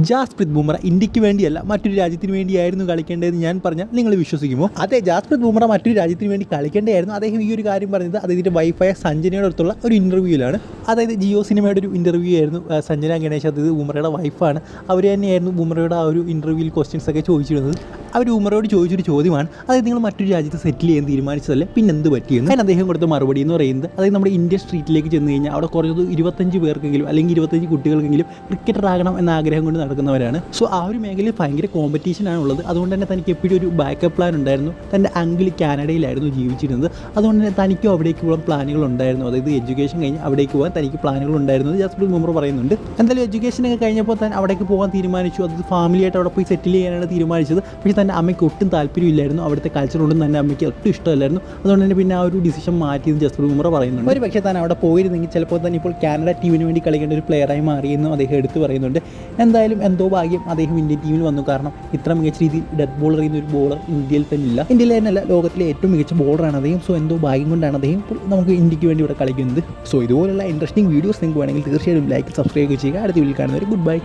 ജാസ്പ്രീത് ബുംറ ഇന്ത്യക്ക് വേണ്ടിയല്ല മറ്റൊരു രാജ്യത്തിന് വേണ്ടിയായിരുന്നു കളിക്കേണ്ടതെന്ന് ഞാൻ പറഞ്ഞാൽ നിങ്ങൾ വിശ്വസിക്കുമോ? അതെ, ജാസ്പ്രീത് ബുംറ മറ്റൊരു രാജ്യത്തിന് വേണ്ടി കളിക്കേണ്ടതായിരുന്നു. അദ്ദേഹം ഈ ഒരു കാര്യം പറഞ്ഞത് അദ്ദേഹത്തിൻ്റെ വൈഫായ സഞ്ജനയുടെ അടുത്തുള്ള ഒരു ഇൻ്റർവ്യൂവിലാണ്. അതായത് ജിയോ സിനിമയുടെ ഒരു ഇൻ്റർവ്യൂ ആയിരുന്നു. സഞ്ജന ഗണേശ്, അതായത് ബുംറയുടെ വൈഫാണ്. അവർ തന്നെയായിരുന്നു ബുംറയുടെ ആ ഒരു ഇൻ്റർവ്യൂവിൽ ക്വസ്റ്റ്യൻസ് ഒക്കെ ചോദിച്ചിരുന്നത്. അവർ ബുംറയോട് ചോദിച്ചൊരു ചോദ്യമാണ്, അതായത് നിങ്ങൾ മറ്റൊരു രാജ്യത്ത് സെറ്റിൽ ചെയ്യാൻ തീരുമാനിച്ചതല്ലേ, പിന്നെ എന്ത് പറ്റിയെന്ന്. അതിന് അദ്ദേഹം കൊടുത്ത മറുപടി എന്ന് പറയുന്നത്, അതായത് നമ്മുടെ ഇന്ത്യൻ സ്ട്രീറ്റിലേക്ക് ചെന്ന് കഴിഞ്ഞാൽ അവിടെ കുറഞ്ഞത് 25 പേർക്കെങ്കിലും അല്ലെങ്കിൽ 25 കുട്ടികൾക്കെങ്കിലും ക്രിക്കറ്റർ ആകണം എന്ന ആഗ്രഹം കൊണ്ട് നടക്കുന്നവരാണ്. സോ ആ ഒരു മേഖലയിൽ ഭയങ്കര കോമ്പറ്റീഷനാണ് ഉള്ളത്. അതുകൊണ്ട് തന്നെ തനിക്ക് എപ്പോഴും ഒരു ബാക്കപ്പ് പ്ലാൻ ഉണ്ടായിരുന്നു. തൻ്റെ അങ്കിൾ കാനഡയിലായിരുന്നു ജീവിച്ചിരുന്നത്. അതുകൊണ്ട് തന്നെ തനിക്കും അവിടേക്ക് പോകാൻ പ്ലാനുകൾ ഉണ്ടായിരുന്നു. അതായത് എഡ്യൂക്കേഷൻ കഴിഞ്ഞ് അവിടേക്ക് പോകാൻ തനിക്ക് പ്ലാനുകൾ ഉണ്ടായിരുന്നത് ജാസ്പ്രീത് ബുംറ പറയുന്നുണ്ട്. എന്തായാലും എഡ്യൂക്കേഷനൊക്കെ കഴിഞ്ഞപ്പോൾ താൻ അവിടേക്ക് പോകാൻ തീരുമാനിച്ചു. അത് ഫാമിലിയായിട്ട് അവിടെ പോയി സെറ്റിൽ ചെയ്യാനാണ് തീരുമാനിച്ചത്. പക്ഷേ തൻ്റെ അമ്മയ്ക്ക് ഒട്ടും താല്പര്യമില്ലായിരുന്നു. അവിടുത്തെ കൾച്ചറോടും തന്നെ അമ്മയ്ക്ക് ഒട്ടും ഇഷ്ടമല്ലായിരുന്നു. അതുകൊണ്ട് തന്നെ പിന്നെ ആ ഒരു ഡിസിഷൻ മാറ്റിയത് ജാസ്പ്രീത് ബുംറ പറയുന്നുണ്ട്. ഒരു പക്ഷേ താൻ അവിടെ പോയിരുന്നെങ്കിൽ ചിലപ്പോൾ തന്നെ ഇപ്പോൾ കാനഡ ടീമിന് വേണ്ടി കളിക്കേണ്ട ഒരു പ്ലെയറായി മാറിയെന്നും അദ്ദേഹം എടുത്തു പറയുന്നുണ്ട്. എന്തായാലും എന്തോ ഭാഗ്യം അദ്ദേഹം ഇന്ത്യൻ ടീമിൽ വന്നു. കാരണം ഇത്ര മികച്ച രീതിയിൽ ഡെത്ത് ബോൾ എറിയുന്ന ഒരു ബോളർ ഇന്ത്യയിൽ തന്നെ ഇല്ല. ഇന്ത്യയിൽ തന്നെയല്ല, ലോകത്തിലെ ഏറ്റവും മികച്ച ബോളറാണ് അദ്ദേഹം. സോ എന്തോ ഭാഗ്യം കൊണ്ടാണ് അദ്ദേഹം നമുക്ക് ഇന്ത്യക്ക് വേണ്ടി ഇവിടെ കളിക്കുന്നത്. സോ ഇതുപോലുള്ള ഇൻട്രസ്റ്റിംഗ് വീഡിയോസ് നിങ്ങൾക്ക് വേണമെങ്കിൽ തീർച്ചയായും ലൈക്ക് സബ്സ്ക്രൈബ് ചെയ്യുക. അടുത്ത വീഡിയോയിൽ കാണുന്നവരെ ഗുഡ് ബൈ.